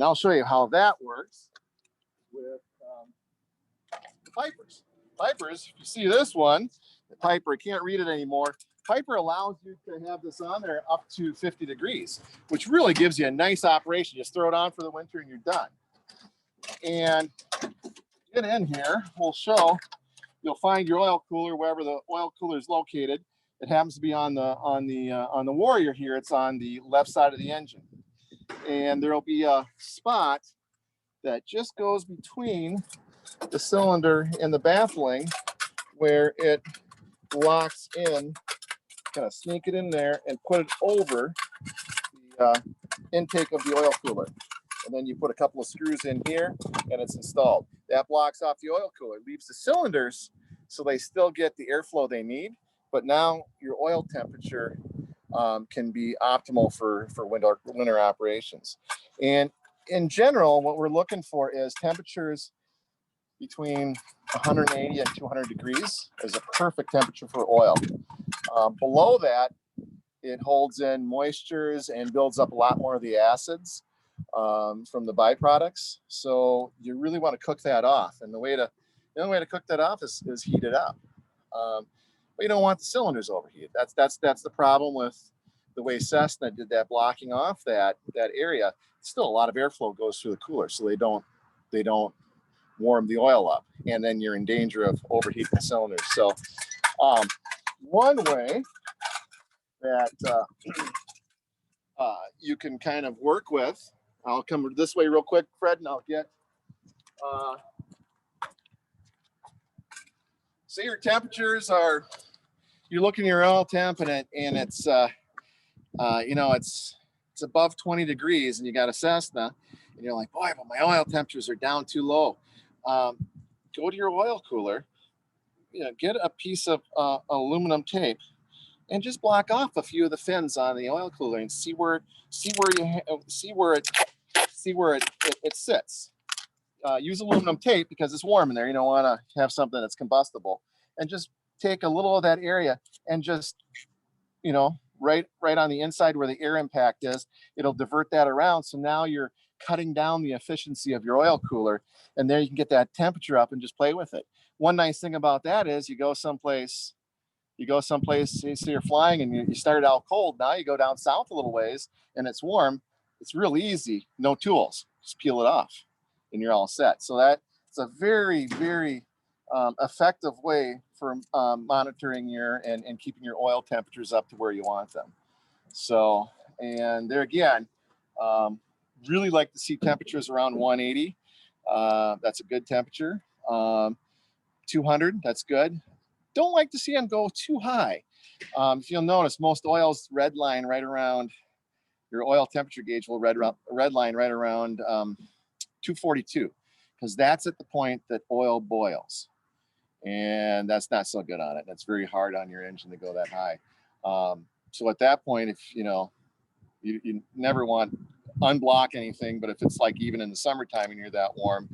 And I'll show you how that works with the Pipers. Pipers, if you see this one, the Piper, I can't read it anymore. Piper allows you to have this on there up to 50 degrees, which really gives you a nice operation. Just throw it on for the winter and you're done. And get in here, we'll show, you'll find your oil cooler wherever the oil cooler is located. It happens to be on the Warrior here. It's on the left side of the engine. And there'll be a spot that just goes between the cylinder and the baffling where it locks in. Kind of sneak it in there and put it over the intake of the oil cooler. And then you put a couple of screws in here and it's installed. That blocks off the oil cooler, leaves the cylinders so they still get the airflow they need, but now your oil temperature can be optimal for winter operations. And in general, what we're looking for is temperatures between 180 and 200 degrees is a perfect temperature for oil. Below that, it holds in moistures and builds up a lot more of the acids from the byproducts. So you really want to cook that off. And the only way to cook that off is heat it up. But you don't want the cylinders overheated. That's the problem with the way Cessna did that, blocking off that area. Still, a lot of airflow goes through the cooler, so they don't warm the oil up, and then you're in danger of overheating the cylinders. So one way that you can kind of work with, I'll come this way real quick, Fred, and I'll get, say your temperatures are, you're looking at your oil temp and it's, you know, it's above 20 degrees and you got a Cessna and you're like, boy, but my oil temperatures are down too low. Go to your oil cooler, you know, get a piece of aluminum tape and just block off a few of the fins on the oil cooler and see where it sits. Use aluminum tape because it's warm in there. You don't want to have something that's combustible, and just take a little of that area and just, you know, right on the inside where the air impact is, it'll divert that around. So now you're cutting down the efficiency of your oil cooler, and there you can get that temperature up and just play with it. One nice thing about that is you go someplace, say you're flying and you started out cold. Now you go down south a little ways and it's warm. It's real easy, no tools, just peel it off and you're all set. So that's a very, very effective way for monitoring and keeping your oil temperatures up to where you want them. So, and there again, really like to see temperatures around 180. That's a good temperature. 200, that's good. Don't like to see them go too high. If you'll notice, most oils red line right around, your oil temperature gauge will red line right around 242, because that's at the point that oil boils. And that's not so good on it. That's very hard on your engine to go that high. So at that point, if you know, you never want unblock anything, but if it's like even in the summertime and you're that warm,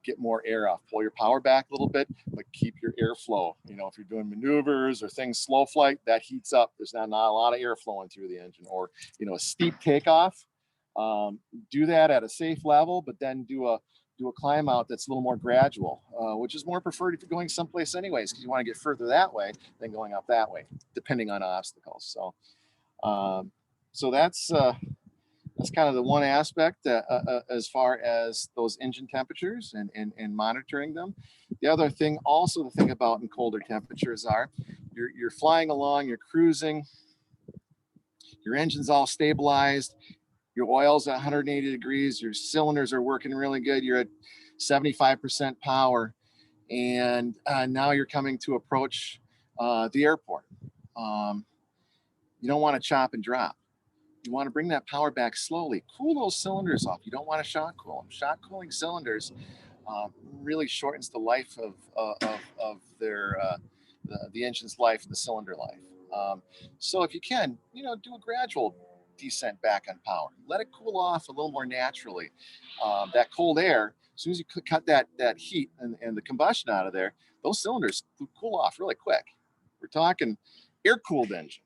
get more air off, pull your power back a little bit, but keep your airflow. You know, if you're doing maneuvers or things slow flight, that heats up. There's not a lot of air flowing through the engine. Or, you know, a steep takeoff, do that at a safe level, but then do a climb out that's a little more gradual, which is more preferred if you're going someplace anyways, because you want to get further that way than going up that way, depending on obstacles. So, so that's kind of the one aspect as far as those engine temperatures and monitoring them. The other thing also to think about in colder temperatures are you're flying along, you're cruising, your engine's all stabilized, your oil's at 180 degrees, your cylinders are working really good, you're at 75% power, and now you're coming to approach the airport. You don't want to chop and drop. You want to bring that power back slowly. Cool those cylinders off. You don't want to shock cool them. Shock cooling cylinders really shortens the life of the engine's life, the cylinder life. So if you can, you know, do a gradual descent back on power. Let it cool off a little more naturally. That cold air, as soon as you cut that heat and the combustion out of there, those cylinders cool off really quick. We're talking air-cooled engine.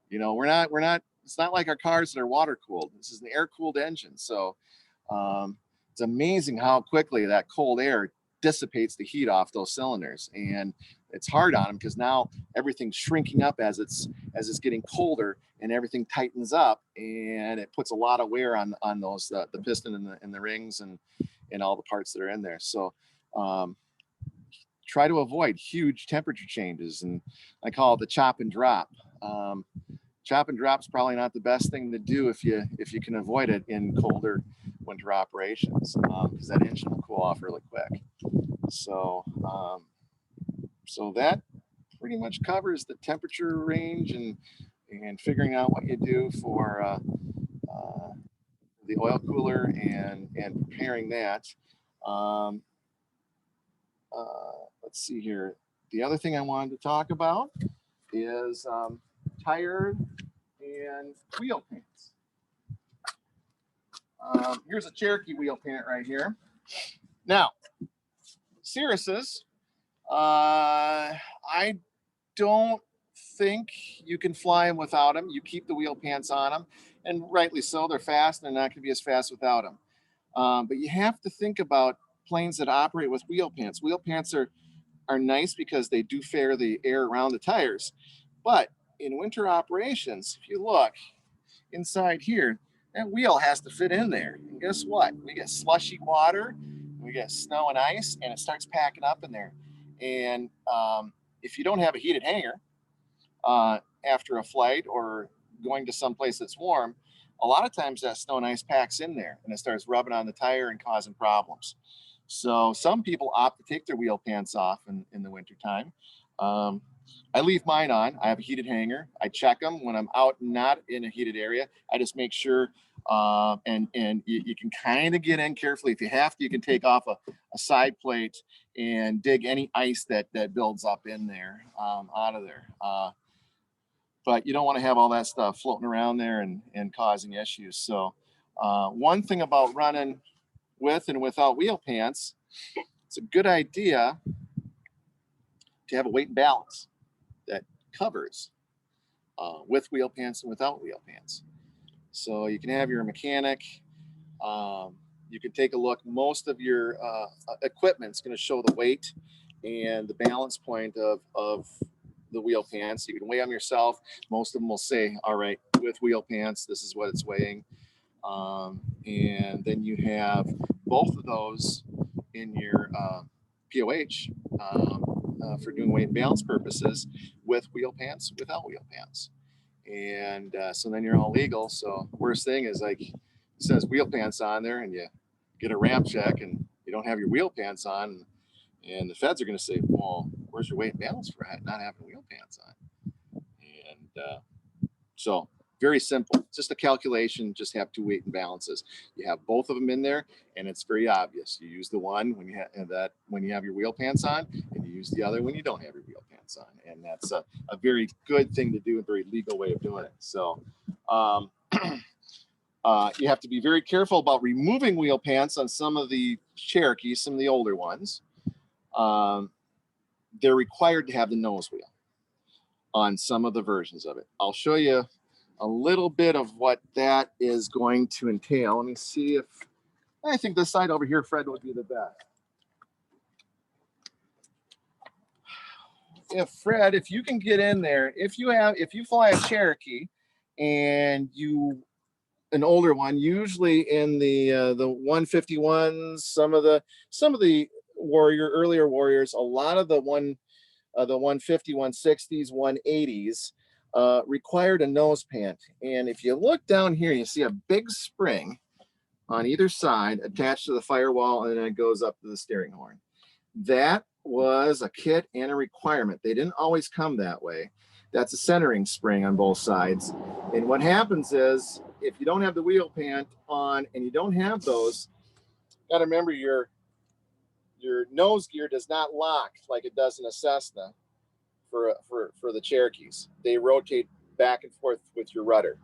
You know, we're not. It's not like our cars that are water cooled. This is an air-cooled engine. So It's amazing how quickly that cold air dissipates the heat off those cylinders, and it's hard on them because now everything's shrinking up as it's getting colder, and everything tightens up, and it puts a lot of wear on those the piston and the rings and all the parts that are in there. So try to avoid huge temperature changes, and I call it the chop and drop. Chop and drop is probably not the best thing to do if you can avoid it in colder winter operations, because that engine will cool off really quick. So so that pretty much covers the temperature range and figuring out what you do for the oil cooler and preparing that. Let's see here. The other thing I wanted to talk about is tire and wheel pants. Here's a Cherokee wheel pant right here. Now, Cirrus's, I don't think you can fly them without them. You keep the wheel pants on them, and rightly so. They're fast, and they're not going to be as fast without them. But you have to think about planes that operate with wheel pants. Wheel pants are nice because they do fair the air around the tires. But in winter operations, if you look inside here, that wheel has to fit in there. And guess what? We get slushy water, we get snow and ice, and it starts packing up in there. And if you don't have a heated hanger after a flight or going to some place that's warm, a lot of times that snow and ice packs in there and it starts rubbing on the tire and causing problems. So some people opt to take their wheel pants off in the wintertime. I leave mine on. I have a heated hanger. I check them when I'm out, not in a heated area. I just make sure, and you can kind of get in carefully. If you have to, you can take off a side plate and dig any ice that builds up in there out of there. But you don't want to have all that stuff floating around there and causing issues. So one thing about running with and without wheel pants, it's a good idea to have a weight and balance that covers with wheel pants and without wheel pants. So you can have your mechanic, you can take a look. Most of your equipment's going to show the weight and the balance point of the wheel pants. You can weigh them yourself. Most of them will say, all right, with wheel pants, this is what it's weighing. And then you have both of those in your POH for doing weight and balance purposes with wheel pants, without wheel pants. And so then you're all legal. So worst thing is, like, it says wheel pants on there and you get a ramp check and you don't have your wheel pants on, and the feds are going to say, well, where's your weight and balance for not having wheel pants on? And so very simple. It's just a calculation. Just have two weight and balances. You have both of them in there, and it's very obvious. You use the one when you have your wheel pants on, and you use the other when you don't have your wheel pants on. And that's a very good thing to do, a very legal way of doing it. So you have to be very careful about removing wheel pants on some of the Cherokees, some of the older ones. They're required to have the nose wheel on some of the versions of it. I'll show you a little bit of what that is going to entail. Let me see if I think this side over here, Fred, would be the best. If you can get in there, if you fly a Cherokee and an older one, usually in the 151s, some of the earlier Warriors, a lot of the 150, 160s, 180s required a nose pant. And if you look down here, you see a big spring on either side attached to the firewall, and then it goes up to the steering horn. That was a kit and a requirement. They didn't always come that way. That's a centering spring on both sides. And what happens is, if you don't have the wheel pant on and you don't have those, got to remember your nose gear does not lock like it does in a Cessna for the Cherokees. They rotate back and forth with your rudder.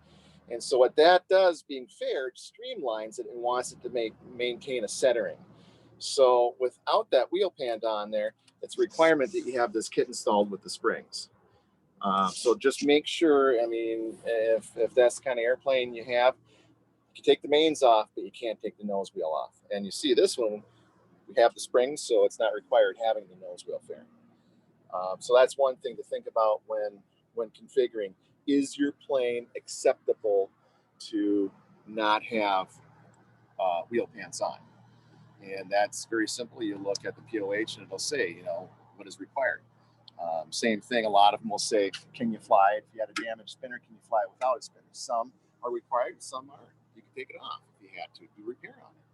And so what that does, being fair, streamlines it and wants it to maintain a centering. So without that wheel pant on there, it's a requirement that you have this kit installed with the springs. So just make sure, I mean, if that's the kind of airplane you have, You can take the mains off, but you can't take the nose wheel off. And you see this one, we have the springs, so it's not required having the nose wheel fairing. So that's one thing to think about when configuring. Is your plane acceptable to not have wheel pants on? And that's very simple. You look at the POH and it'll say, you know, what is required. Same thing, a lot of them will say, can you fly? If you had a damaged spinner, can you fly without a spinner? Some are required, some aren't. You can take it off if you had to do repair on it.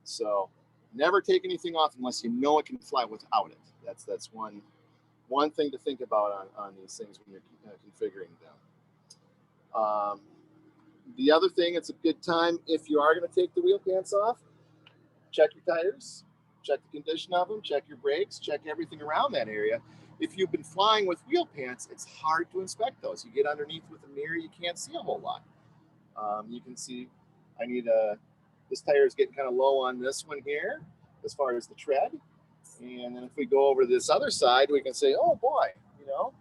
So never take anything off unless you know it can fly without it. That's one thing to think about on these things when you're configuring them. The other thing, it's a good time if you are going to take the wheel pants off, check your tires, check the condition of them, check your brakes, check everything around that area. If you've been flying with wheel pants, it's hard to inspect those. You get underneath with a mirror, you can't see a whole lot. You can see, this tire is getting kind of low on this one here, as far as the tread. And then if we go over to this other side, we can say, oh boy, you know,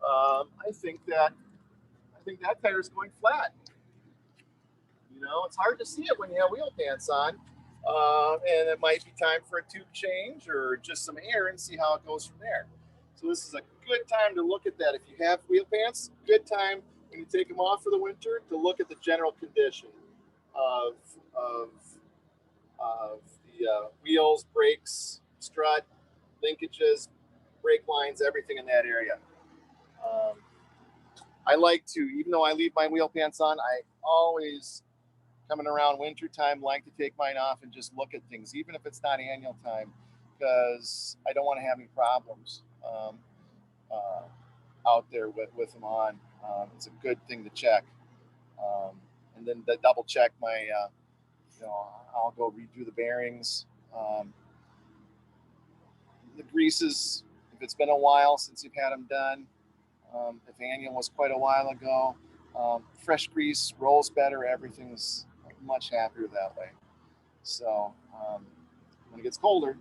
I think that tire is going flat. You know, it's hard to see it when you have wheel pants on. And it might be time for a tube change or just some air and see how it goes from there. So this is a good time to look at that. If you have wheel pants, good time when you take them off for the winter to look at the general condition of the wheels, brakes, strut, linkages, brake lines, everything in that area. I like to, even though I leave my wheel pants on, I always, coming around winter time, like to take mine off and just look at things, even if it's not annual time, because I don't want to have any problems out there with them on. It's a good thing to check. And then to double check my, I'll go redo the bearings. The greases, if it's been a while since you've had them done, if annual was quite a while ago, fresh grease rolls better. Everything's much happier that way. So when it gets colder,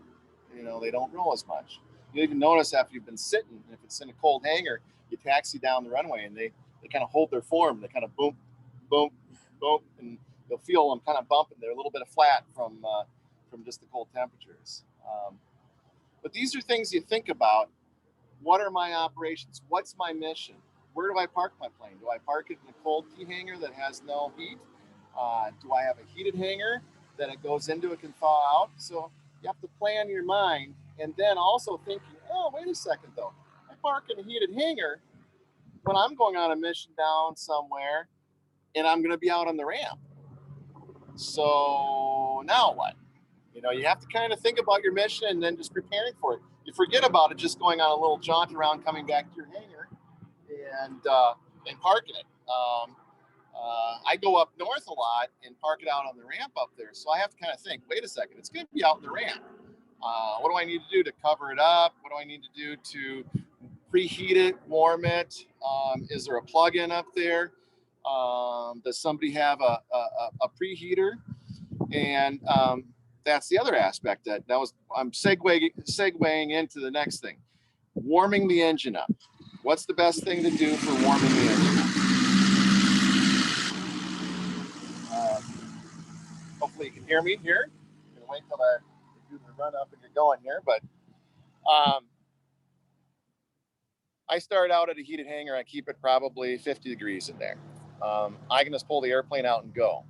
you know, they don't roll as much. You even notice after you've been sitting, if it's in a cold hangar, you taxi down the runway and they kind of hold their form. They kind of boom, boom, boom, and you'll feel them kind of bumping. They're a little bit of flat from just the cold temperatures. But these are things you think about. What are my operations? What's my mission? Where do I park my plane? Do I park it in a cold key hangar that has no heat? Do I have a heated hangar that it goes into, it can thaw out? So you have to plan your mind, and then also thinking, oh, wait a second though. I park in a heated hangar when I'm going on a mission down somewhere and I'm gonna be out on the ramp. So now what? You know, you have to kind of think about your mission and then just preparing for it. You forget about it just going on a little jaunt around, coming back to your hangar and parking it. I go up north a lot and park it out on the ramp up there. So I have to kind of think, wait a second, it's going to be out in the ramp. What do I need to do to cover it up? What do I need to do to preheat it, warm it? Is there a plug-in up there? Does somebody have a preheater? And that's the other aspect I'm segueing into the next thing. Warming the engine up. What's the best thing to do for warming the engine up? Hopefully you can hear me here. I'm gonna wait till I do the run up and get going here, but I start out at a heated hangar. I keep it probably 50 degrees in there. I can just pull the airplane out and go.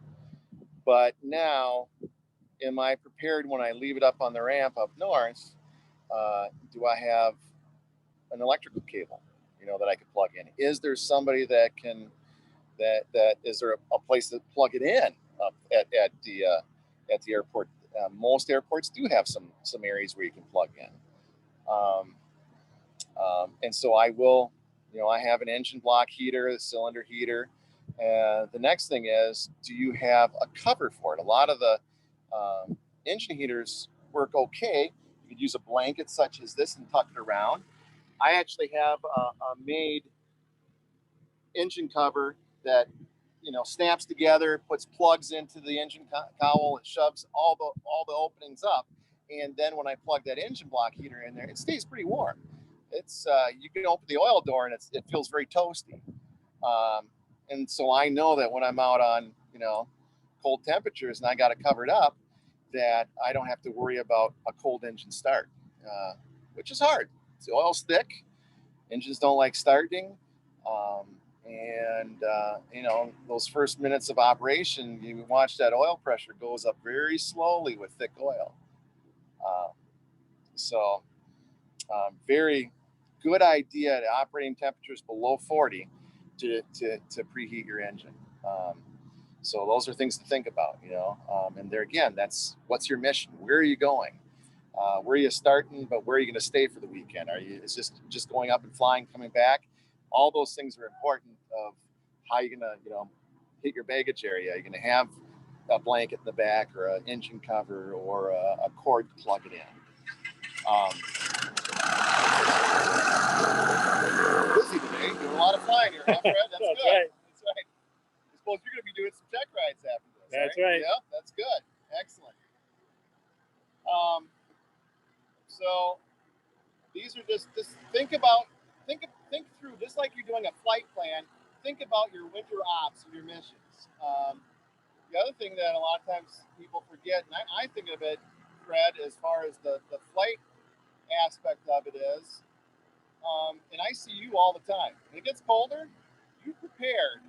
But now, am I prepared when I leave it up on the ramp up north? Do I have an electrical cable, you know, that I could plug in? Is there somebody that is there a place to plug it in up at the airport? Most airports do have some areas where you can plug in. And so I will, you know, I have an engine block heater, a cylinder heater. The next thing is, do you have a cover for it? A lot of the engine heaters work okay. You could use a blanket such as this and tuck it around. I actually have a made engine cover that, you know, snaps together, puts plugs into the engine cowl, it shoves all the openings up, and then when I plug that engine block heater in there, it stays pretty warm. It's you can open the oil door and it feels very toasty, and so I know that when I'm out on, you know, cold temperatures and I got it covered up, that I don't have to worry about a cold engine start, which is hard. The oil's thick, engines don't like starting, and you know, those first minutes of operation, you watch that oil pressure goes up very slowly with thick oil. So very good idea at operating temperatures below 40 to preheat your engine. So those are things to think about, you know. And there again, that's what's your mission? Where are you going? Where are you starting? But where are you going to stay for the weekend? Are you? It's just going up and flying, coming back? All those things are important of how you're going to, you know, hit your baggage area. You're going to have a blanket in the back, or an engine cover, or a cord to plug it in. Busy today, doing a lot of flying here, huh, Fred? That's good. Right. That's right. I suppose you're going to be doing some check rides after this. That's right. Yep, that's good. Excellent. So these are just think through, just like you're doing a flight plan. Think about your winter ops and your missions. The other thing that a lot of times people forget, and I think of it, Fred, as far as the flight aspect of it is, and I see you all the time. When it gets colder, you prepared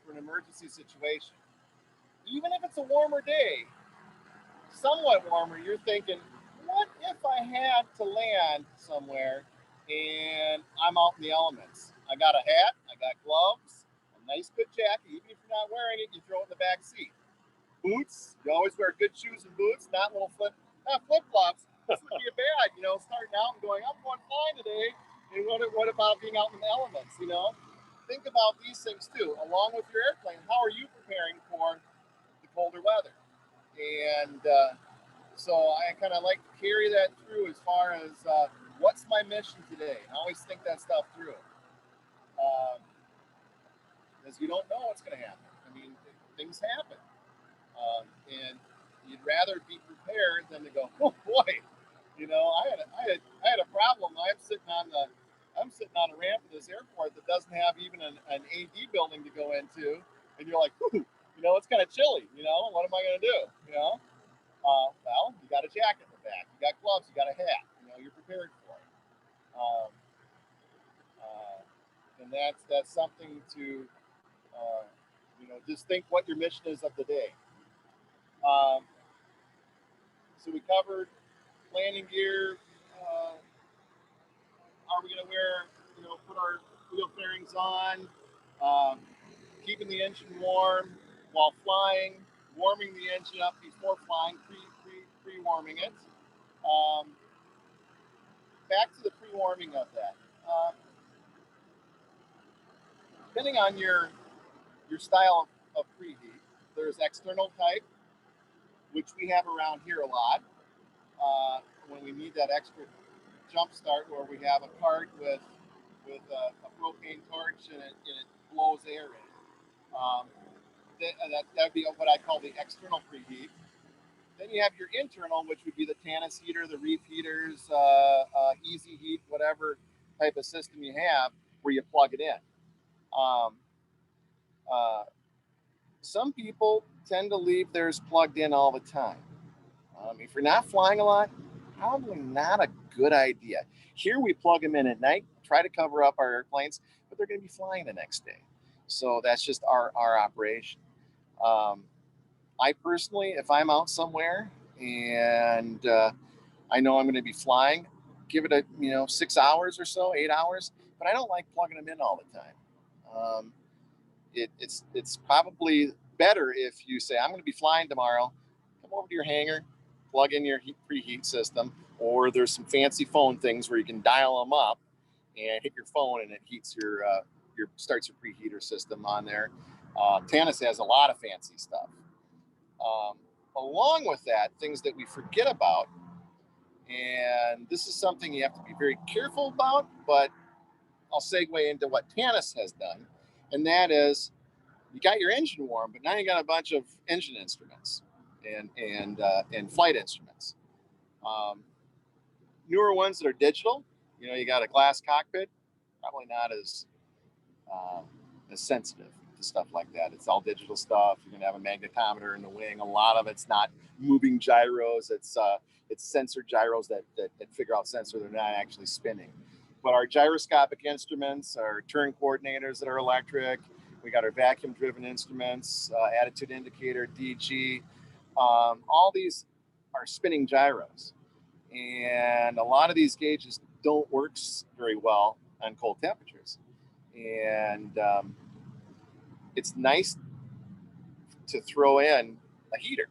for an emergency situation. Even if it's a warmer day, somewhat warmer, you're thinking, what if I had to land somewhere and I'm out in the elements? I got a hat, I got gloves, a nice good jacket. Even if you're not wearing it, you throw it in the back seat. Boots, you always wear good shoes and boots, not flip-flops. This would be bad, you know, starting out and going, I'm going flying today. And what about being out in the elements, you know? Think about these things too. Along with your airplane, how are you preparing for the colder weather? And so I kind of like to carry that through as far as what's my mission today. I always think that stuff through. Because you don't know what's going to happen. I mean, things happen. And you'd rather be prepared than to go, oh boy, you know, I had a problem. I'm sitting on a ramp at this airport that doesn't have even an AD building to go into, and you're like, whew, you know, it's kind of chilly. You know, what am I going to do? You know, well, you got a jacket in the back, you got gloves, you got a hat. You know, you're prepared for it. And that's something to you know, just think what your mission is of the day. So we covered landing gear. Are we going to wear, you know, put our wheel fairings on, keeping the engine warm while flying, warming the engine up before flying, pre-warming it. Back to the pre-warming of that. Depending on your style of preheat, there's external type, which we have around here a lot. When we need that extra jump start, where we have a cart with a propane torch and it blows air in. That would be what I call the external preheat. Then you have your internal, which would be the Tannis heater, the reef heaters, easy heat, whatever type of system you have, where you plug it in. Some people tend to leave theirs plugged in all the time. If you're not flying a lot, probably not a good idea. Here we plug them in at night, try to cover up our airplanes, but they're going to be flying the next day. So that's just our operation. I personally, if I'm out somewhere and I know I'm going to be flying, give it 6 hours or so, 8 hours, but I don't like plugging them in all the time. It's probably better if you say, I'm going to be flying tomorrow, come over to your hangar, plug in your preheat system, or there's some fancy phone things where you can dial them up and hit your phone and it heats starts your preheater system on there. Tannis has a lot of fancy stuff. Along with that, things that we forget about, and this is something you have to be very careful about, but I'll segue into what Tannis has done, and that is you got your engine warm, but now you got a bunch of engine instruments and flight instruments. Newer ones that are digital, you got a glass cockpit, probably not as sensitive to to stuff like that. It's all digital stuff. You're gonna have a magnetometer in the wing. A lot of it's not moving gyros. It's sensor gyros that figure out sensor. They're not actually spinning. But our gyroscopic instruments, our turn coordinators that are electric, we got our vacuum-driven instruments, attitude indicator, DG. All these are spinning gyros. And a lot of these gauges don't work very well on cold temperatures. And it's nice to throw in a heater.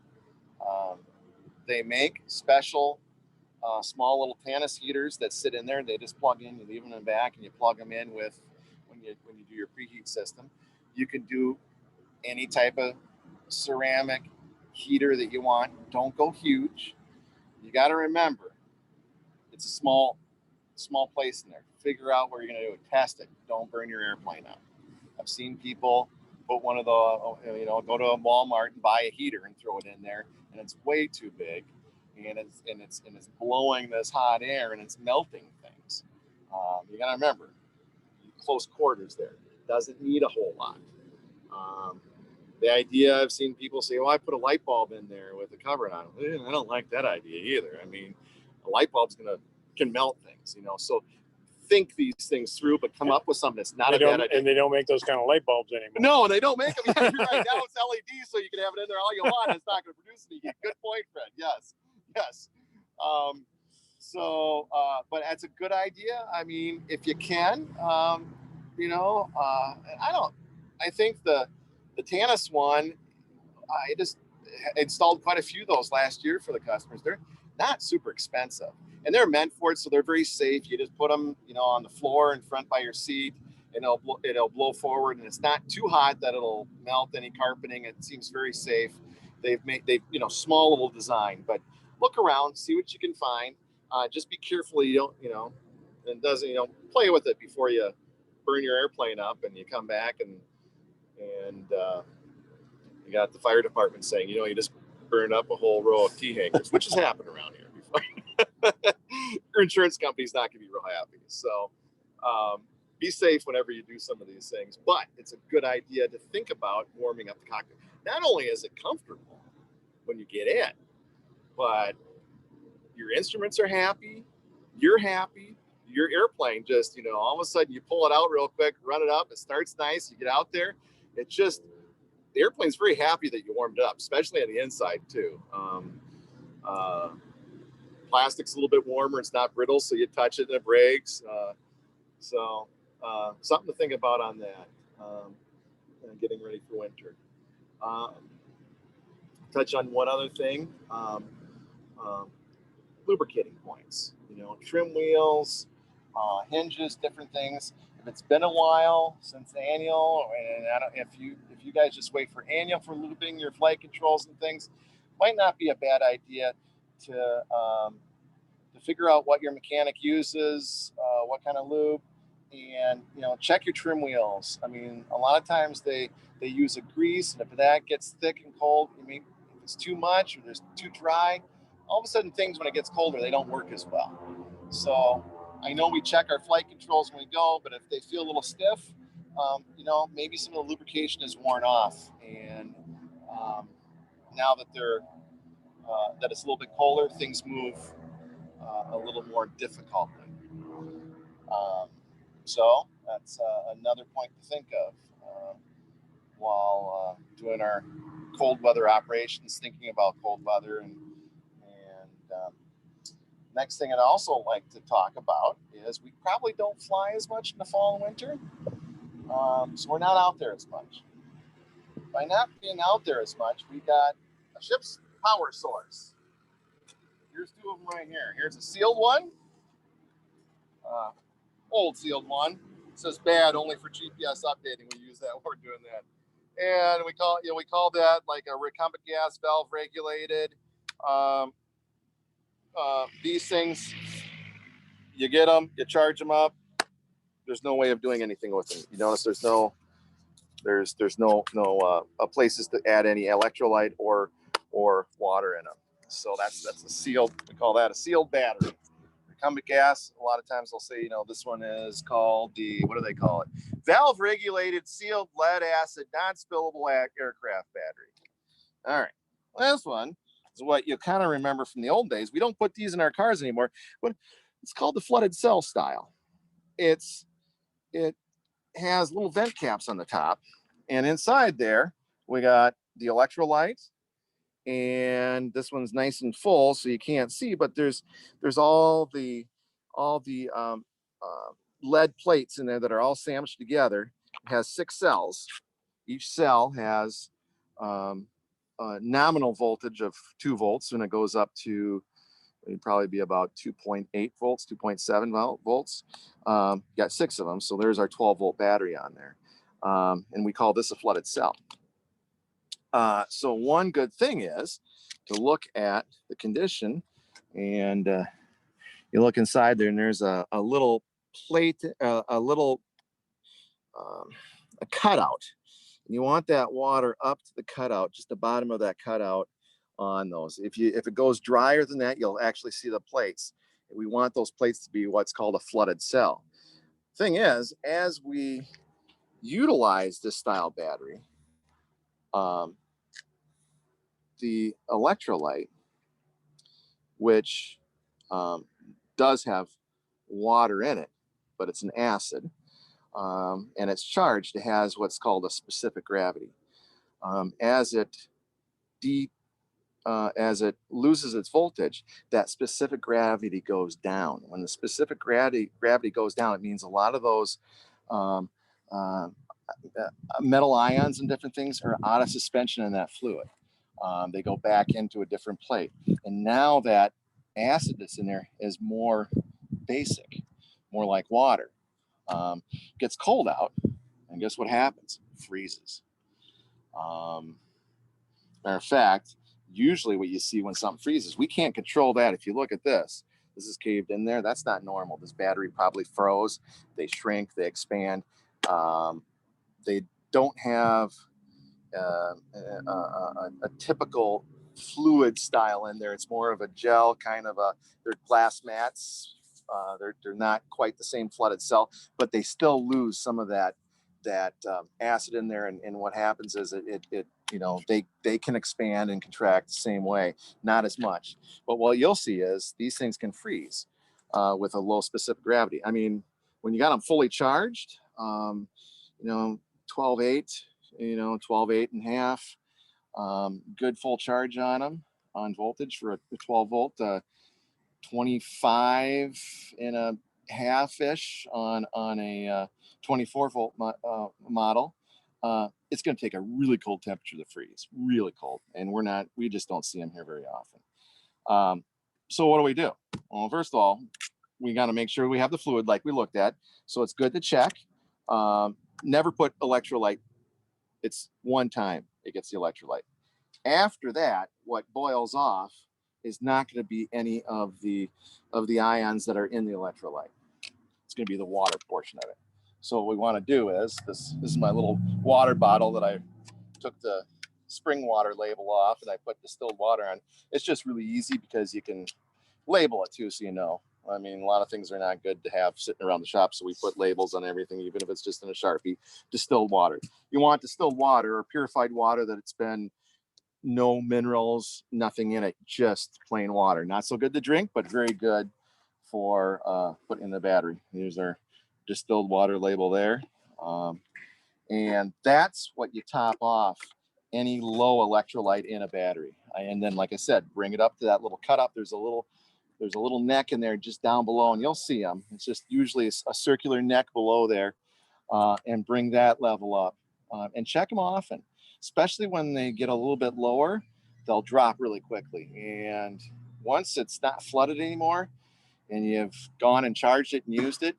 They make special small little Tanis heaters that sit in there. They just plug in, you leave them in the back, and you plug them in with when you do your preheat system. You can do any type of ceramic heater that you want. Don't go huge. You got to remember, it's a small place in there. Figure out where you're going to do it. Test it. Don't burn your airplane up. I've seen people put one of the, go to a Walmart and buy a heater and throw it in there, and it's way too big, and it's blowing this hot air and it's melting things. You got to remember, close quarters there. Doesn't need a whole lot. The idea, I've seen people say, "Oh, I put a light bulb in there with a cover on it." I don't like that idea either. I mean, a light bulb's can melt things, So think these things through, but come up with something that's not a bad idea. And they don't make those kind of light bulbs anymore. No, they don't make them. Yeah, you're right. Now it's LED, so you can have it in there all you want. It's not going to produce any heat. Good point, Fred. Yes. But that's a good idea. I mean, if you can, I think the Tanis one, I just installed quite a few of those last year for the customers. They're not super expensive, and they're meant for it, so they're very safe. You just put them, on the floor in front by your seat, and it'll blow forward, and it's not too hot that it'll melt any carpeting. It seems very safe. They've small little design, but look around, see what you can find. Just be careful you don't, and doesn't, play with it before you burn your airplane up and you come back and you got the fire department saying, you just burned up a whole row of T hangers, which has happened around here before. Your insurance company's not gonna be real happy. So be safe whenever you do some of these things, but it's a good idea to think about warming up the cockpit. Not only is it comfortable when you get in, but your instruments are happy, you're happy, your airplane just, all of a sudden you pull it out real quick, run it up, it starts nice, you get out there, the airplane's very happy that you warmed it up, especially on the inside too. Plastic's a little bit warmer, it's not brittle, so you touch it and it breaks. Something to think about on that. Getting ready for winter. Touch on one other thing. Lubricating points, trim wheels, hinges, different things. If it's been a while since annual, and if you guys just wait for annual for lubing your flight controls and things, might not be a bad idea to figure out what your mechanic uses, what kind of lube, and check your trim wheels. I mean, a lot of times they use a grease, and if that gets thick and cold, if it's too much or there's too dry, all of a sudden things, when it gets colder, they don't work as well. So I know we check our flight controls when we go, but if they feel a little stiff, maybe some of the lubrication is worn off. And now that that it's a little bit colder, things move a little more difficultly. So that's another point to think of while doing our cold weather operations, thinking about cold weather. And next thing I'd also like to talk about is we probably don't fly as much in the fall and winter. So we're not out there as much. By not being out there as much, we got a ship's power source. Here's two of them right here. Here's a sealed one, old sealed one. It says bad only for GPS updating. We use that when we're doing that. And we call that like a recumbent gas valve regulated. These things, you get them, you charge them up. There's no way of doing anything with them. You notice there's no places to add any electrolyte or water in them. So that's a sealed. We call that a sealed battery, incumbent gas, a lot of times they'll say, you know, this one is called the, what do they call it? Valve regulated sealed lead acid non-spillable aircraft battery. All right, last one is what you kind of remember from the old days. We don't put these in our cars anymore, but it's called the flooded cell style. It has little vent caps on the top, and inside there we got the electrolyte, and this one's nice and full, so you can't see, but there's all the lead plates in there that are all sandwiched together. It has 6 cells. Each cell has a nominal voltage of 2 volts, and it goes up to, it'd probably be about 2.8 volts, 2.7 volts. Got 6 of them, so there's our 12-volt battery on there. And we call this a flooded cell. So one good thing is to look at the condition, and you look inside there, and there's a little plate, a cutout. And you want that water up to the cutout, just the bottom of that cutout on those. If it goes drier than that, you'll actually see the plates. We want those plates to be what's called a flooded cell. Thing is, as we utilize this style battery, the electrolyte, which does have water in it, but it's an acid, and it's charged, it has what's called a specific gravity. As it loses its voltage, that specific gravity goes down. When the specific gravity goes down, it means a lot of those metal ions and different things are out of suspension in that fluid. They go back into a different plate. And now that acid that's in there is more basic, more like water. Gets cold out, and guess what happens? Freezes. Matter of fact, usually what you see when something freezes, we can't control that. If you look at this is caved in there. That's not normal. This battery probably froze. They shrink, they expand. They don't have a typical fluid style in there. It's more of a gel kind of they're glass mats. They're not quite the same flooded cell, but they still lose some of that acid in there. And what happens is it you know, they can expand and contract the same way, not as much. But what you'll see is these things can freeze with a low specific gravity. I mean, when you got them fully charged, you know, 12.8, you know, 12.8.5, good full charge on them on voltage for a 12 volt, 25.5-ish on a 24 volt model. It's going to take a really cold temperature to freeze, really cold, and we just don't see them here very often. So what do? Well, first of all, we got to make sure we have the fluid like we looked at. So it's good to check. Never put electrolyte. It's one time it gets the electrolyte. After that, what boils off is not going to be any of the ions that are in the electrolyte. It's going to be the water portion of it. So what we want to do is, this is my little water bottle that I took the spring water label off, and I put distilled water on. It's just really easy because you can label it too, so you know. I mean, a lot of things are not good to have sitting around the shop, so we put labels on everything, even if it's just in a Sharpie. Distilled water. You want distilled water or purified water that it's been no minerals, nothing in it, just plain water. Not so good to drink, but very good for putting in the battery. Here's our distilled water label there. And that's what you top off any low electrolyte in a battery. And then, like I said, bring it up to that little cutout. There's a little neck in there just down below, and you'll see them. It's just usually a circular neck below there, and bring that level up, and check them often, especially when they get a little bit lower. They'll drop really quickly. And once it's not flooded anymore and you've gone and charged it and used it,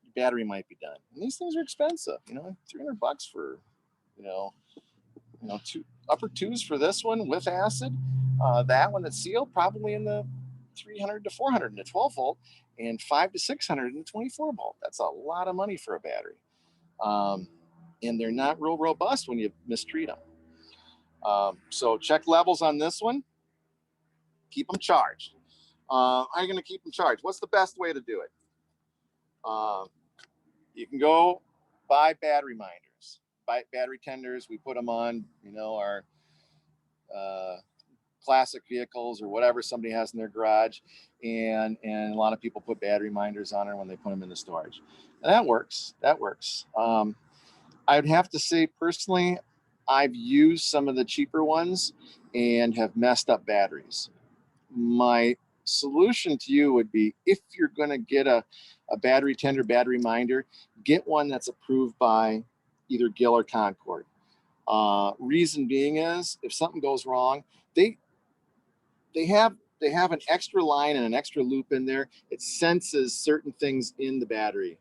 your battery might be done. And these things are expensive, you know, $300 for, you know, upper twos for this one with acid. That one that's sealed, probably in the 300 to 400 in a 12 volt, and 500 to 600 in a 24 volt. That's a lot of money for a battery. And they're not real robust when you mistreat them. So check levels on this one. Keep them charged. I'm going to keep them charged. What's the best way to do it? You can go buy battery minders, buy battery tenders. We put them on, you know, our classic vehicles or whatever somebody has in their garage, and a lot of people put battery minders on it when they put them in the storage. And that works. That works. I'd have to say personally, I've used some of the cheaper ones and have messed up batteries. My solution to you would be, if you're going to get a battery tender, battery minder, get one that's approved by either Gill or Concord. Reason being is, if something goes wrong, they have an extra line and an extra loop in there. It senses certain things in the battery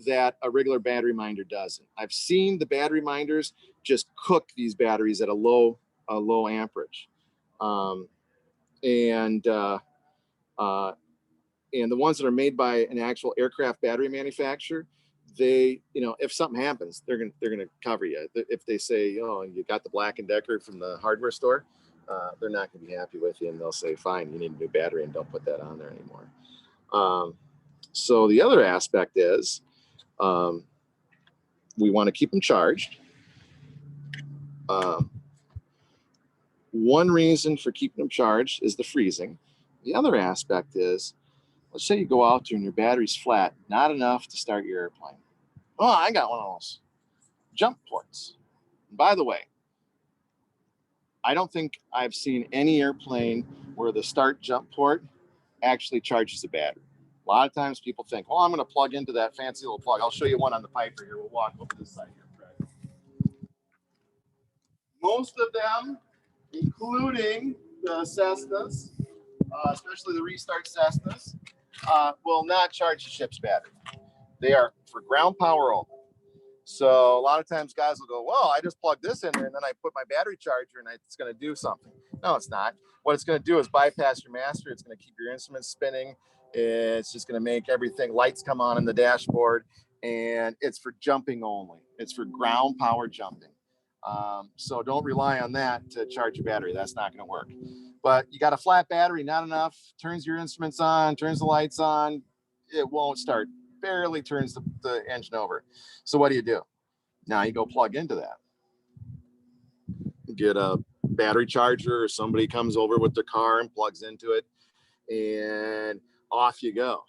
that a regular battery minder doesn't. I've seen the battery minders just cook these batteries at a low amperage, and the ones that are made by an actual aircraft battery manufacturer, they, you know, if something happens, they're gonna cover you. If they say, oh, you got the Black & Decker from the hardware store, they're not going to be happy with you, and they'll say, fine, you need a new battery, and don't put that on there anymore. So the other aspect is, we want to keep them charged. One reason for keeping them charged is the freezing. The other aspect is, let's say you go out there and your battery's flat, not enough to start your airplane. Oh, I got one of those jump ports. And by the way, I don't think I've seen any airplane where the start jump port actually charges the battery. A lot of times people think, oh, I'm going to plug into that fancy little plug. I'll show you one on the Piper here. We'll walk over this side here, Fred. Most of them, including the Cessnas, especially the Restart Cessnas, will not charge the ship's battery. They are for ground power only. So a lot of times guys will go, well, I just plug this in there and then I put my battery charger and it's going to do something. No, it's not. What it's going to do is bypass your master. It's going to keep your instruments spinning. It's just going to make everything, lights come on in the dashboard, and it's for jumping only. It's for ground power jumping. So don't rely on that to charge your battery. That's not going to work. But you got a flat battery, not enough, turns your instruments on, turns the lights on, it won't start. Barely turns the engine over. So what do? Now you go plug into that. Get a battery charger, or somebody comes over with their car and plugs into it, and off you go.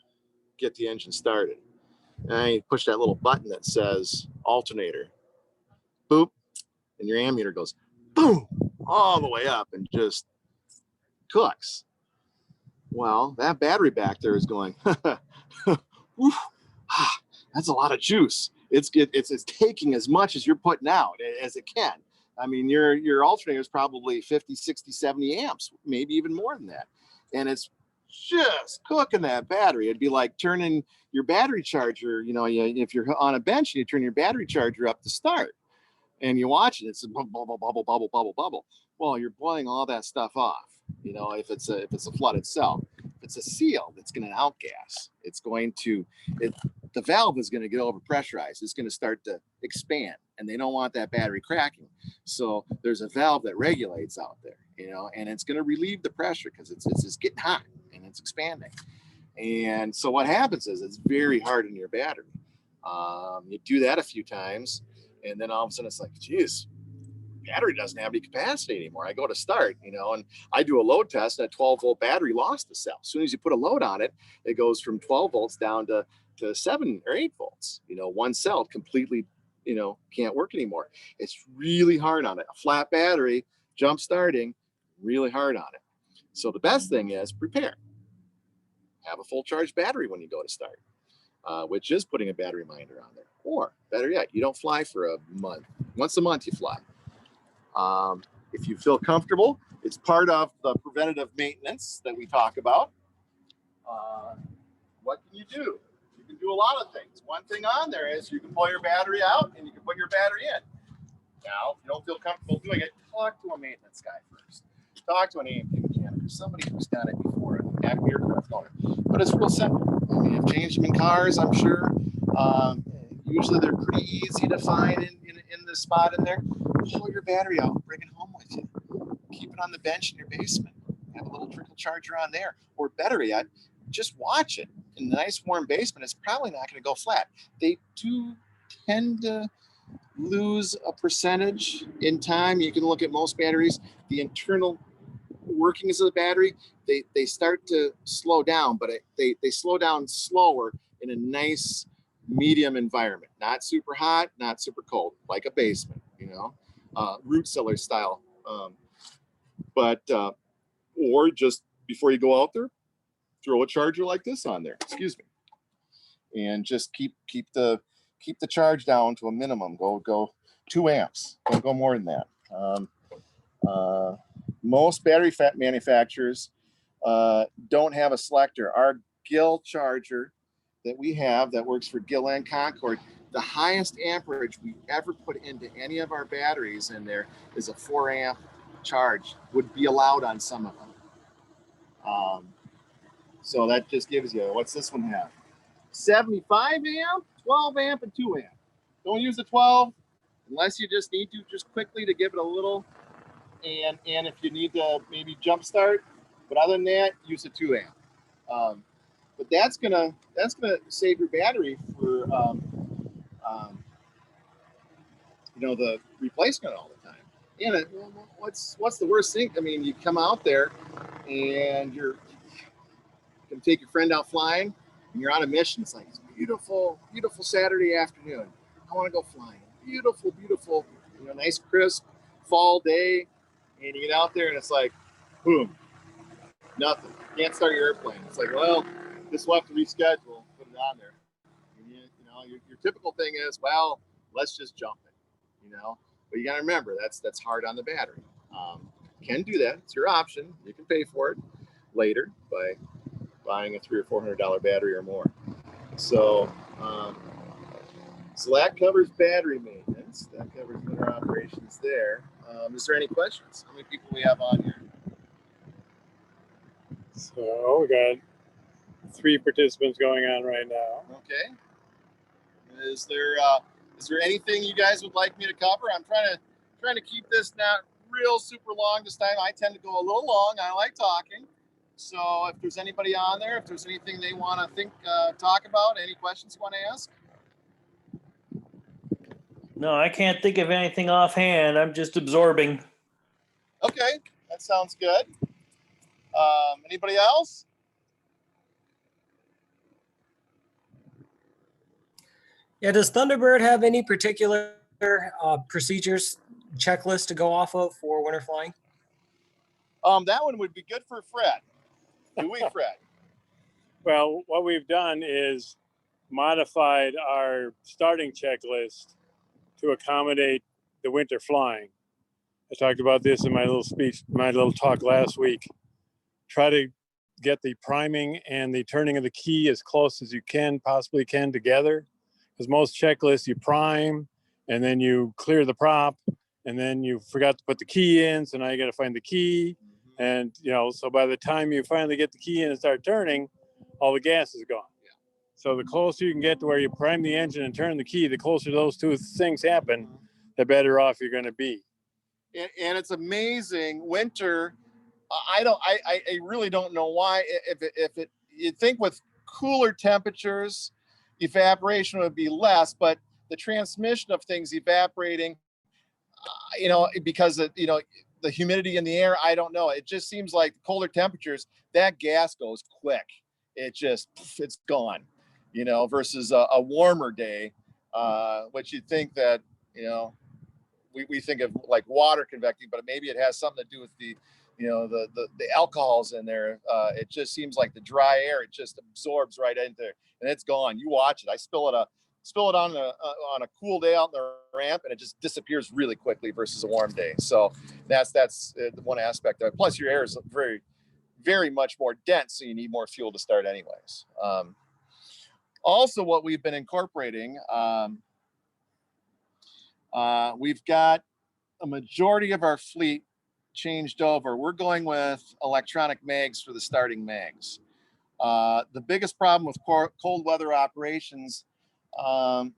Get the engine started. And you push that little button that says alternator. Boop. And your ammeter goes boom, all the way up and just cooks. Well, that battery back there is going, that's a lot of juice. It's taking as much as you're putting out as it can. I mean, your alternator is probably 50, 60, 70 amps, maybe even more than that. And it's just cooking that battery. It'd be like turning your battery charger, you know, if you're on a bench and you turn your battery charger up to start and you watch it, it's a bubble, bubble, bubble, bubble, bubble. Well, you're blowing all that stuff off. You know, if it's a flood itself. If it's a seal that's going to outgas, the valve is going to get overpressurized. It's going to start to expand, and they don't want that battery cracking. So there's a valve that regulates out there, you know, and it's going to relieve the pressure because it's just getting hot and it's expanding. And so what happens is it's very hard in your battery. You do that a few times, and then all of a sudden it's like, geez, battery doesn't have any capacity anymore. I go to start, you know, and I do a load test, and a 12-volt battery lost the cell. As soon as you put a load on it, it goes from 12 volts down to 7 or 8 volts. You know, one cell completely, you know, can't work anymore. It's really hard on it. A flat battery, jump starting, really hard on it. So the best thing is prepare. Have a full charge battery when you go to start, which is putting a battery minder on there. Or better yet, you don't fly for a month. Once a month you fly. If you feel comfortable, it's part of the preventative maintenance that we talk about. What can you do? You can do a lot of things. One thing on there is you can pull your battery out and you can put your battery in. Now, if you don't feel comfortable doing it, talk to a maintenance guy first. Talk to an A&P mechanic or somebody who's done it before. But it's real simple. I mean, I've changed them in cars, I'm sure. Usually they're pretty easy to find in the spot in there. Pull your battery out, bring it home with you. Keep it on the bench in your basement. Have a little trickle charger on there. Or better yet, just watch it. In a nice warm basement, it's probably not going to go flat. They do tend to lose a percentage in time. You can look at most batteries, the internal workings of the battery, they start to slow down, but they slow down slower in a nice medium environment, not super hot, not super cold, like a basement, you know, root cellar style. Or just before you go out there, throw a charger like this on there, excuse me, and just keep the charge down to a minimum. Go 2 amps. Don't go more than that. Most battery manufacturers don't have a selector. Our Gill charger that we have that works for Gill and Concord, the highest amperage we ever put into any of our batteries in there is a 4 amp charge, would be allowed on some of them. So that just gives you, what's this one have? 75 amp, 12 amp, and 2 amp. Don't use the 12 unless you just need to, just quickly to give it a little, and if you need to maybe jump start. But other than that, use a 2 amp. But that's gonna save your battery for the replacement all the time. And what's the worst thing? I mean, you come out there and you're gonna take your friend out flying, and you're on a mission. It's like, it's beautiful, beautiful Saturday afternoon. I want to go flying. Beautiful, beautiful, nice crisp fall day, and you get out there and it's like, boom, nothing. You can't start your airplane. It's like, well, this will have to reschedule, put it on there. And your typical thing is, well, let's just jump it, But you got to remember, that's hard on the battery. You can do that. It's your option. You can pay for it later by buying a $300 or $400 battery or more. So that covers battery maintenance. That covers winter operations there. Is there any questions? How many people we have on here? So we got 3 participants going on right now. Okay. Is there anything you guys would like me to cover? I'm trying to keep this not real super long this time. I tend to go a little long. I like talking. So if there's anybody on there, if there's anything they want to talk about, any questions you want to ask? No, I can't think of anything offhand. I'm just absorbing. Okay, that sounds good. Anybody else? Yeah, does Thunderbird have any particular procedures, checklist to go off of for winter flying? That one would be good for Fred. Do we, Fred? Well, what we've done is modified our starting checklist to accommodate the winter flying. I talked about this in my little talk last week. Try to get the priming and the turning of the key as close as you possibly can together. Because most checklists, you prime and then you clear the prop and then you forgot to put the key in. So now you got to find the key. And, so by the time you finally get the key in and start turning, all the gas is gone. Yeah. So the closer you can get to where you prime the engine and turn the key, the closer those 2 things happen, the better off you're going to be. And it's amazing. Winter, I really don't know why. You'd think with cooler temperatures, evaporation would be less, but the transmission of things evaporating, because of, the humidity in the air, I don't know. It just seems like colder temperatures, that gas goes quick. It's gone, versus a warmer day, which you'd think that, we think of like water convecting, but maybe it has something to do with the alcohols in there. It just seems like the dry air, it just absorbs right into there and it's gone. You watch it. I spill it on a cool day out in the ramp, and it just disappears really quickly versus a warm day. So that's one aspect of it. Plus, your air is very, very much more dense, so you need more fuel to start anyways. Also, what we've been incorporating, we've got a majority of our fleet changed over. We're going with electronic mags for the starting mags. The biggest problem with cold weather operations, I'm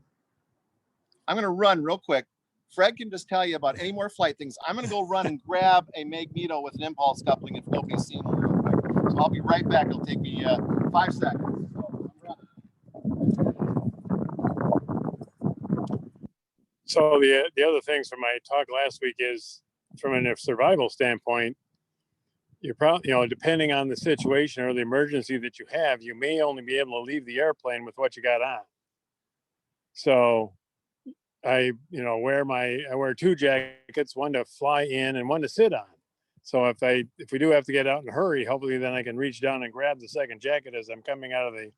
going to run real quick. Fred can just tell you about any more flight things. I'm going to go run and grab a Magneto with an impulse coupling if nobody's seen one real quick. I'll be right back. It'll take me 5 seconds. So the other things from my talk last week is, from a survival standpoint, you're probably, depending on the situation or the emergency that you have, you may only be able to leave the airplane with what you got on. So I wear 2 jackets, one to fly in and one to sit on. So if we do have to get out in a hurry, hopefully then I can reach down and grab the second jacket as I'm coming out of the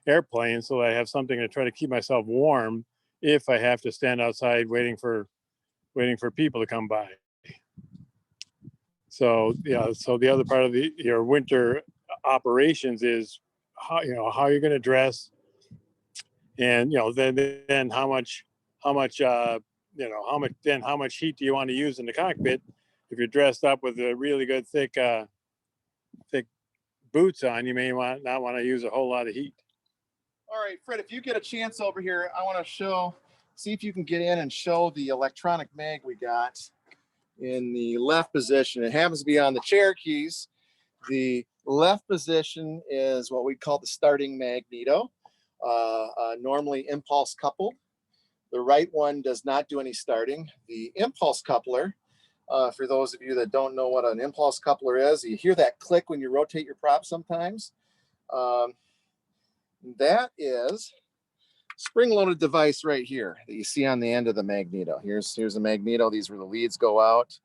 airplane, so that I have something to try to keep myself warm if I have to stand outside waiting for people to come by. So so the other part of your winter operations is how you're going to dress, and then how much heat do you want to use in the cockpit. If you're dressed up with a really good thick boots on, you may not want to use a whole lot of heat. All right, Fred, if you get a chance over here, I want to see if you can get in and show the electronic mag we got in the left position. It happens to be on the Cherokees. The left position is what we call the starting Magneto, normally impulse coupled. The right one does not do any starting. The impulse coupler, for those of you that don't know what an impulse coupler is, you hear that click when you rotate your prop sometimes. That is spring-loaded device right here that you see on the end of the Magneto. Here's the Magneto. These where the leads go out.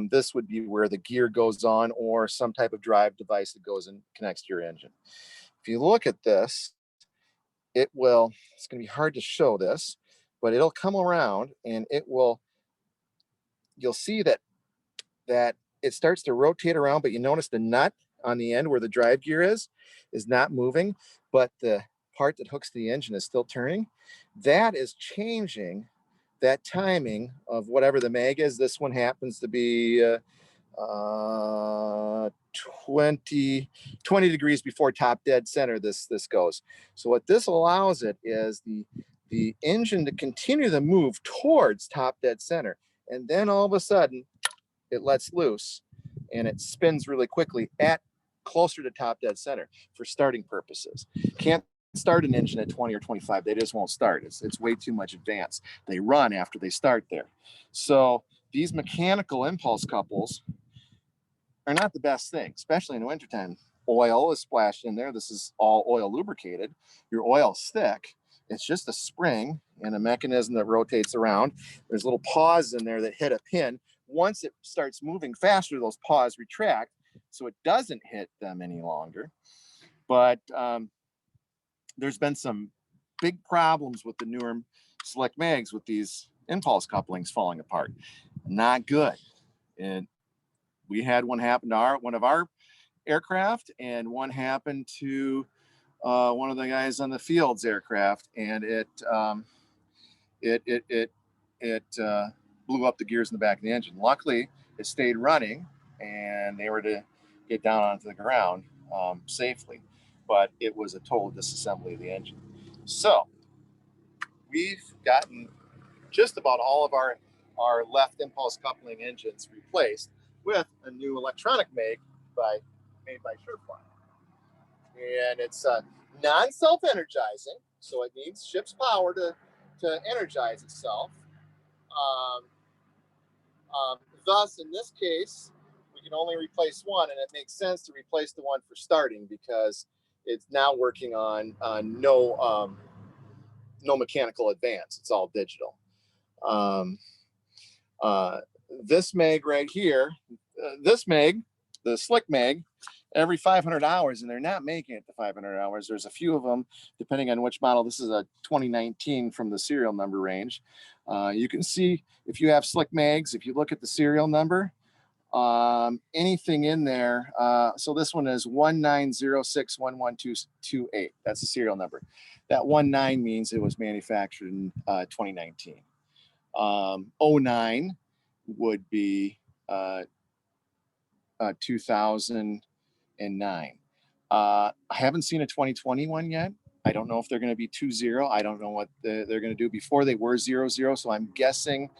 This would be where the gear goes on, or some type of drive device that goes and connects to your engine. If you look at this, it's going to be hard to show this, but it'll come around and you'll see that it starts to rotate around, but you notice the nut on the end where the drive gear is not moving, but the part that hooks the engine is still turning. That is changing that timing of whatever the mag is. This one happens to be 20 degrees before top dead center. This goes. So what this allows it is the engine to continue to move towards top dead center, and then all of a sudden it lets loose and it spins really quickly at closer to top dead center for starting purposes. Can't start an engine at 20 or 25. They just won't start. It's way too much advance. They run after they start there. So these mechanical impulse couples are not the best thing, especially in the wintertime. Oil is splashed in there. This is all oil lubricated. Your oil's thick. It's just a spring and a mechanism that rotates around. There's little paws in there that hit a pin. Once it starts moving faster, those paws retract, so it doesn't hit them any longer. But there's been some big problems with the newer slick mags with these impulse couplings falling apart. Not good. And we had one happen to one of our aircraft, and one happened to one of the guys on the field's aircraft, and it blew up the gears in the back of the engine. Luckily, it stayed running, and they were to get down onto the ground safely. But it was a total disassembly of the engine. So we've gotten just about all of our left impulse coupling engines replaced with a new electronic mag made by Surefly. And it's non-self-energizing, so it needs ship's power to energize itself. Thus, in this case, we can only replace one, and it makes sense to replace the one for starting because it's now working on no mechanical advance. It's all digital. This mag right here, this mag, the slick mag, every 500 hours, and they're not making it to 500 hours. There's a few of them, depending on which model. This is a 2019 from the serial number range. You can see if you have slick mags, if you look at the serial number, anything in there. So this one is 19061128. That's the serial number. That 19 means it was manufactured in 2019. 09 would be 2009. I haven't seen a 2021 yet. I don't know if they're going to be 20. I don't know what they're going to do. Before they were 00, so I'm guessing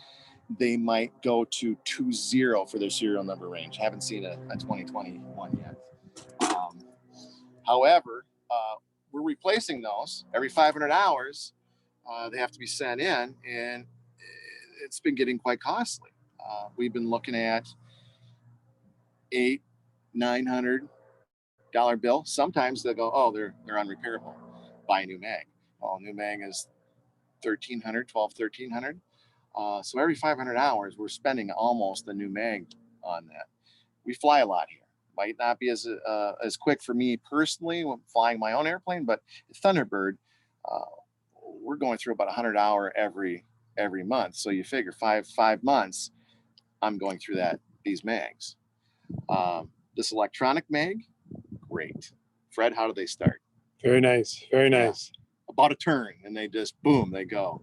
they might go to 20 for their serial number range. I haven't seen a 2021 yet. However, we're replacing those every 500 hours. They have to be sent in, and it's been getting quite costly. We've been looking at $800-900 bill. Sometimes they'll go, oh, they're unrepairable. Buy a new mag. Well, new mag is $1,300. So every 500 hours, we're spending almost a new mag on that. We fly a lot here. Might not be as quick for me personally when flying my own airplane, but Thunderbird, we're going through about 100-hour every month. So you figure five months, I'm going through these mags. This electronic mag, great. Fred, how do they start? Very nice. Very nice. About a turn, and they just boom, they go.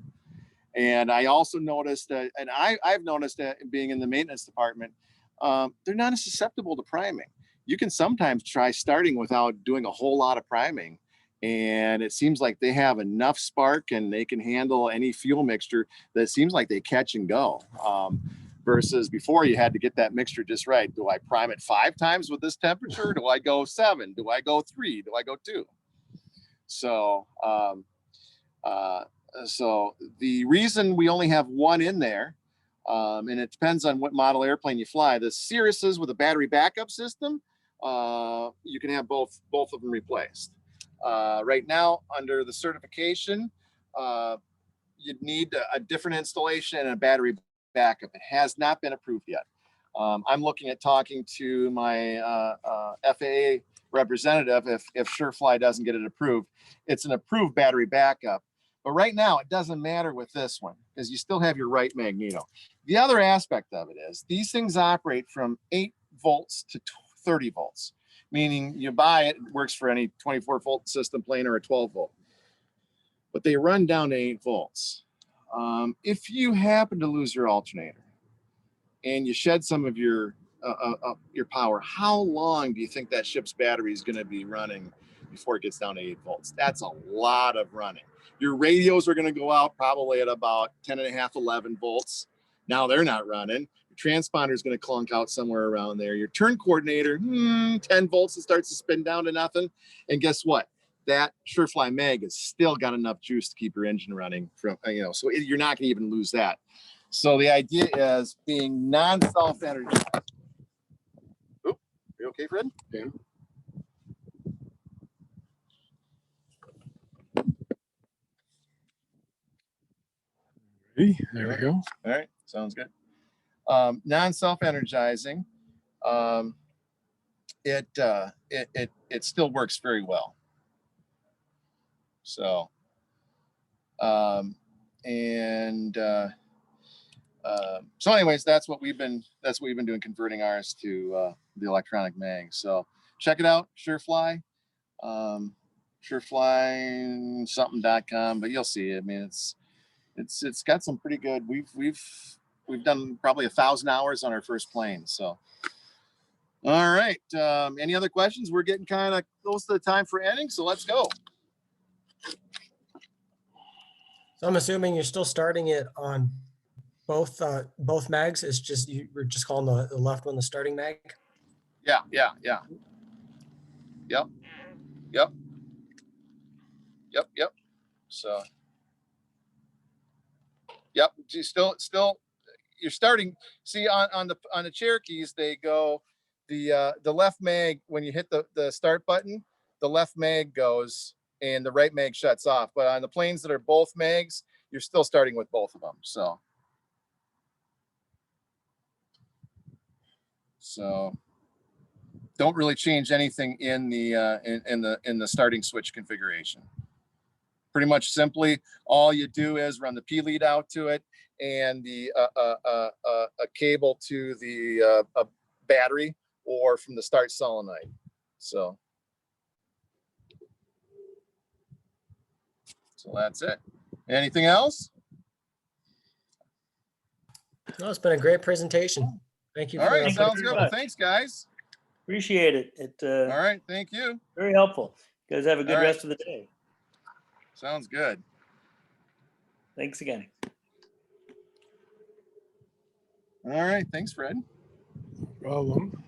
And I also noticed that, and I've noticed that being in the maintenance department, they're not as susceptible to priming. You can sometimes try starting without doing a whole lot of priming, and it seems like they have enough spark and they can handle any fuel mixture that seems like they catch and go. Versus before, you had to get that mixture just right. Do I prime it 5 times with this temperature? Do I go 7? Do I go 3? Do I go 2? So, so the reason we only have one in there, and it depends on what model airplane you fly. The Cirruses with a battery backup system, you can have both of them replaced. Right now, under the certification, you'd need a different installation and a battery backup. It has not been approved yet. I'm looking at talking to my FAA representative if SureFly doesn't get it approved. It's an approved battery backup. But right now, it doesn't matter with this one because you still have your right magneto. The other aspect of it is these things operate from 8 volts to 30 volts, meaning you buy it, it works for any 24-volt system plane or a 12-volt. But they run down to 8 volts. If you happen to lose your alternator and you shed some of your power, how long do you think that ship's battery is going to be running before it gets down to 8 volts? That's a lot of running. Your radios are going to go out probably at about 10.5, 11 volts. Now they're not running. Your transponder is going to clunk out somewhere around there. Your turn coordinator, 10 volts, it starts to spin down to nothing. And guess what? That SureFly mag has still got enough juice to keep your engine running from, so you're not going to even lose that. So the idea is being non-self-energized. Oop, you okay, Fred? Yeah. There we go. All right, sounds good. Non-self-energizing, it still works very well. So, so anyways, that's what we've been doing, converting ours to the electronic mag. So check it out, SureFly, surefly-something.com, but you'll see. I mean, it's got some pretty good. We've done probably 1,000 hours on our first plane. So, all right. Any other questions? We're getting kind of close to the time for ending, so let's go. So I'm assuming you're still starting it on both mags. It's just you were just calling the left one the starting mag. Yeah. Yep. So, yep. You still you're starting. See on the Cherokees, they go the left mag when you hit the start button, the left mag goes and the right mag shuts off. But on the planes that are both mags, you're still starting with both of them. So don't really change anything in the starting switch configuration. Pretty much simply, all you do is run the P lead out to it and the a cable to the battery or from the start solenoid. So that's it. Anything else? No, it's been a great presentation. Thank you. All right, Thank you sounds very good. Well, much. thanks, guys. Appreciate it. All right, thank you. Very helpful. You guys have a good All right. rest of the day. Sounds good. Thanks again. All right, thanks, Fred. Problem.